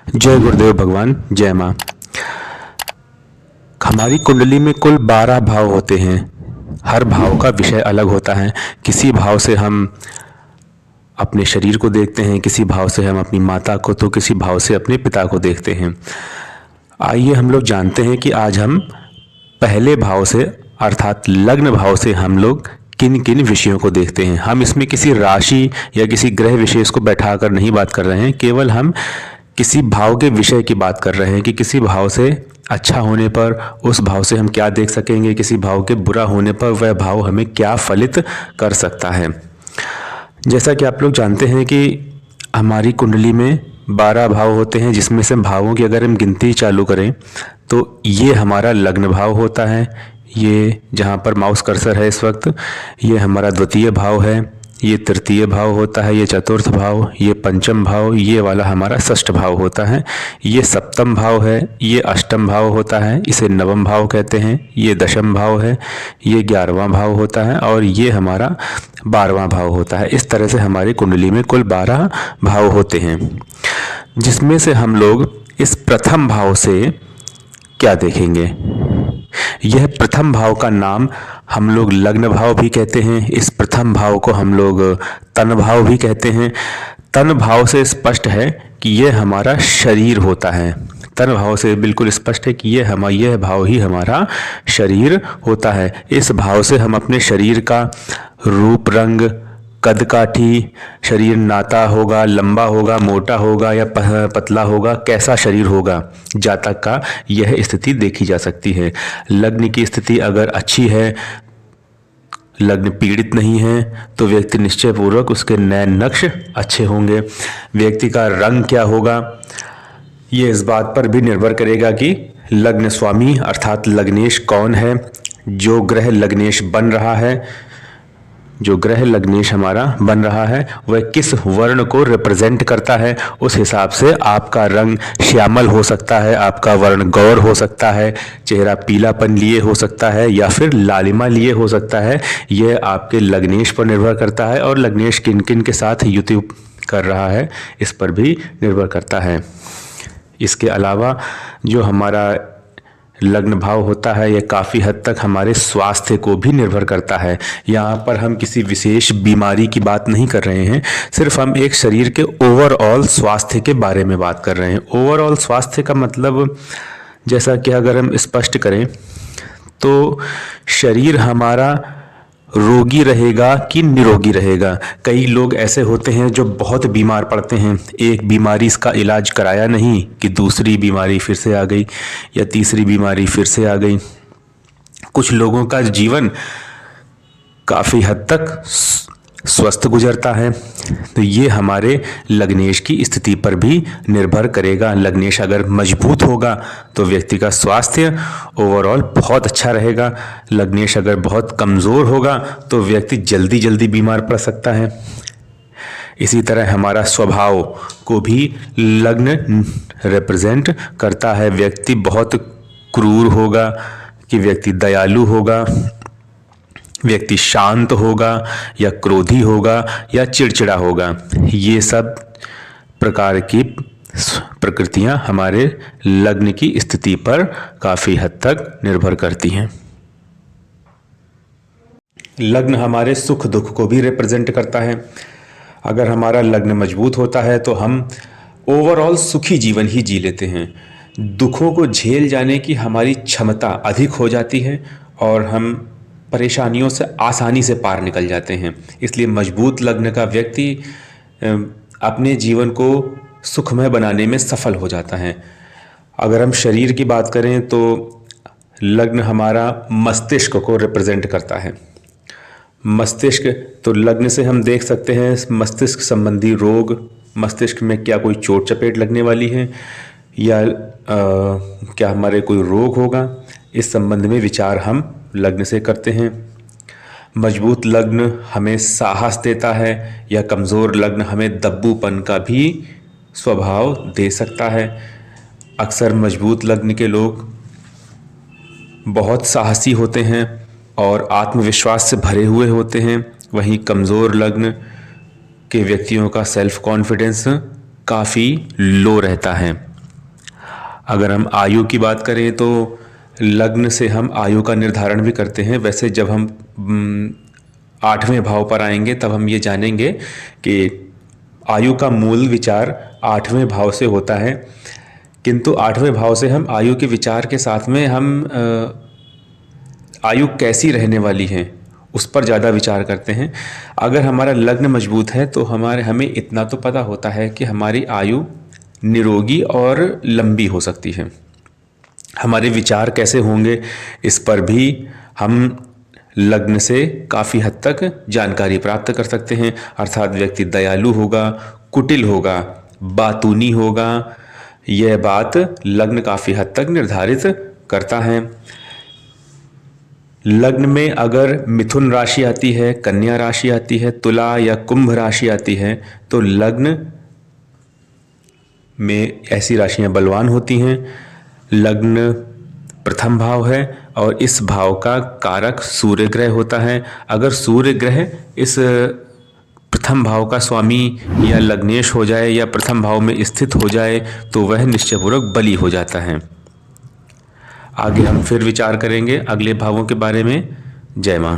जय गुरुदेव भगवान, जय माँ। हमारी कुंडली में कुल 12 भाव होते हैं। हर भाव का विषय अलग होता है। किसी भाव से हम अपने शरीर को देखते हैं, किसी भाव से हम अपनी माता को, तो किसी भाव से अपने पिता को देखते हैं। आइए हम लोग जानते हैं कि आज हम पहले भाव से अर्थात लग्न भाव से हम लोग किन किन विषयों को देखते हैं। हम इसमें किसी राशि या किसी ग्रह विशेष को बैठाकर नहीं बात कर रहे हैं, केवल हम किसी भाव के विषय की बात कर रहे हैं कि किसी भाव से अच्छा होने पर उस भाव से हम क्या देख सकेंगे, किसी भाव के बुरा होने पर वह भाव हमें क्या फलित कर सकता है। जैसा कि आप लोग जानते हैं कि हमारी कुंडली में 12 भाव होते हैं, जिसमें से भावों की अगर हम गिनती चालू करें तो ये हमारा लग्न भाव होता है। ये जहाँ पर माउस कर्सर है इस वक्त, ये हमारा द्वितीय भाव है। ये तृतीय भाव होता है, ये चतुर्थ भाव, ये पंचम भाव, ये वाला हमारा षष्ठ भाव होता है। ये सप्तम भाव है, ये अष्टम भाव होता है, इसे नवम भाव कहते हैं। ये दशम भाव है, ये 11वां भाव होता है और ये हमारा 12वां भाव होता है। इस तरह से हमारी कुंडली में कुल 12 भाव होते हैं, जिसमें से हम लोग इस प्रथम भाव से क्या देखेंगे। यह प्रथम भाव का नाम हम लोग लग्न भाव भी कहते हैं। इस प्रथम भाव को हम लोग तन भाव भी कहते हैं। तन भाव से स्पष्ट है कि यह हमारा शरीर होता है। तन भाव से बिल्कुल स्पष्ट है कि यह भाव ही हमारा शरीर होता है। इस भाव से हम अपने शरीर का रूप, रंग, कद काठी, शरीर नाता होगा, लंबा होगा, मोटा होगा या पतला होगा, कैसा शरीर होगा, जातक का यह स्थिति देखी जा सकती है। लग्न की स्थिति अगर अच्छी है, लग्न पीड़ित नहीं है, तो व्यक्ति निश्चय पूर्वक उसके नैन नक्श अच्छे होंगे। व्यक्ति का रंग क्या होगा, ये इस बात पर भी निर्भर करेगा कि लग्न स्वामी अर्थात लग्नेश कौन है। जो ग्रह लग्नेश बन रहा है, जो ग्रह लग्नेश हमारा बन रहा है, वह किस वर्ण को रिप्रेजेंट करता है, उस हिसाब से आपका रंग श्यामल हो सकता है, आपका वर्ण गौर हो सकता है, चेहरा पीलापन लिए हो सकता है या फिर लालिमा लिए हो सकता है। यह आपके लग्नेश पर निर्भर करता है और लग्नेश किन किन के साथ युति कर रहा है इस पर भी निर्भर करता है। इसके अलावा जो हमारा लग्न भाव होता है, यह काफ़ी हद तक हमारे स्वास्थ्य को भी निर्भर करता है। यहाँ पर हम किसी विशेष बीमारी की बात नहीं कर रहे हैं, सिर्फ हम एक शरीर के ओवरऑल स्वास्थ्य के बारे में बात कर रहे हैं। ओवरऑल स्वास्थ्य का मतलब, जैसा कि अगर हम स्पष्ट करें तो शरीर हमारा रोगी रहेगा कि निरोगी रहेगा। कई लोग ऐसे होते हैं जो बहुत बीमार पड़ते हैं, एक बीमारी इसका इलाज कराया नहीं कि दूसरी बीमारी फिर से आ गई या तीसरी बीमारी फिर से आ गई। कुछ लोगों का जीवन काफ़ी हद तक स्वस्थ गुजरता है। तो ये हमारे लग्नेश की स्थिति पर भी निर्भर करेगा। लग्नेश अगर मजबूत होगा तो व्यक्ति का स्वास्थ्य ओवरऑल बहुत अच्छा रहेगा। लग्नेश अगर बहुत कमज़ोर होगा तो व्यक्ति जल्दी जल्दी बीमार पड़ सकता है। इसी तरह हमारा स्वभाव को भी लग्न रिप्रेजेंट करता है। व्यक्ति बहुत क्रूर होगा कि व्यक्ति दयालु होगा, व्यक्ति शांत होगा या क्रोधी होगा या चिड़चिड़ा होगा। ये सब प्रकार की प्रकृतियां हमारे लग्न की स्थिति पर काफ़ी हद तक निर्भर करती हैं। लग्न हमारे सुख दुख को भी रिप्रेजेंट करता है। अगर हमारा लग्न मजबूत होता है तो हम ओवरऑल सुखी जीवन ही जी लेते हैं। दुखों को झेल जाने की हमारी क्षमता अधिक हो जाती है और हम परेशानियों से आसानी से पार निकल जाते हैं। इसलिए मजबूत लग्न का व्यक्ति अपने जीवन को सुखमय बनाने में सफल हो जाता है। अगर हम शरीर की बात करें तो लग्न हमारा मस्तिष्क को रिप्रेजेंट करता है। मस्तिष्क, तो लग्न से हम देख सकते हैं मस्तिष्क संबंधी रोग, मस्तिष्क में क्या कोई चोट चपेट लगने वाली है या क्या हमारे कोई रोग होगा, इस संबंध में विचार हम लग्न से करते हैं। मजबूत लग्न हमें साहस देता है या कमज़ोर लग्न हमें दब्बूपन का भी स्वभाव दे सकता है। अक्सर मजबूत लग्न के लोग बहुत साहसी होते हैं और आत्मविश्वास से भरे हुए होते हैं। वहीं कमज़ोर लग्न के व्यक्तियों का सेल्फ कॉन्फिडेंस काफ़ी लो रहता है। अगर हम आयु की बात करें तो लग्न से हम आयु का निर्धारण भी करते हैं। वैसे जब हम 8वें भाव पर आएंगे तब हम ये जानेंगे कि आयु का मूल विचार 8वें भाव से होता है, किंतु 8वें भाव से हम आयु के विचार के साथ में हम आयु कैसी रहने वाली है उस पर ज़्यादा विचार करते हैं। अगर हमारा लग्न मजबूत है तो हमें इतना तो पता होता है कि हमारी आयु निरोगी और लंबी हो सकती है। हमारे विचार कैसे होंगे इस पर भी हम लग्न से काफ़ी हद तक जानकारी प्राप्त कर सकते हैं। अर्थात व्यक्ति दयालु होगा, कुटिल होगा, बातूनी होगा, यह बात लग्न काफ़ी हद तक निर्धारित करता है। लग्न में अगर मिथुन राशि आती है, कन्या राशि आती है, तुला या कुंभ राशि आती है तो लग्न में ऐसी राशियां बलवान होती हैं। लग्न प्रथम भाव है और इस भाव का कारक सूर्य ग्रह होता है। अगर सूर्य ग्रह इस प्रथम भाव का स्वामी या लग्नेश हो जाए या प्रथम भाव में स्थित हो जाए तो वह निश्चयपूर्वक बली हो जाता है। आगे हम फिर विचार करेंगे अगले भावों के बारे में। जय मां।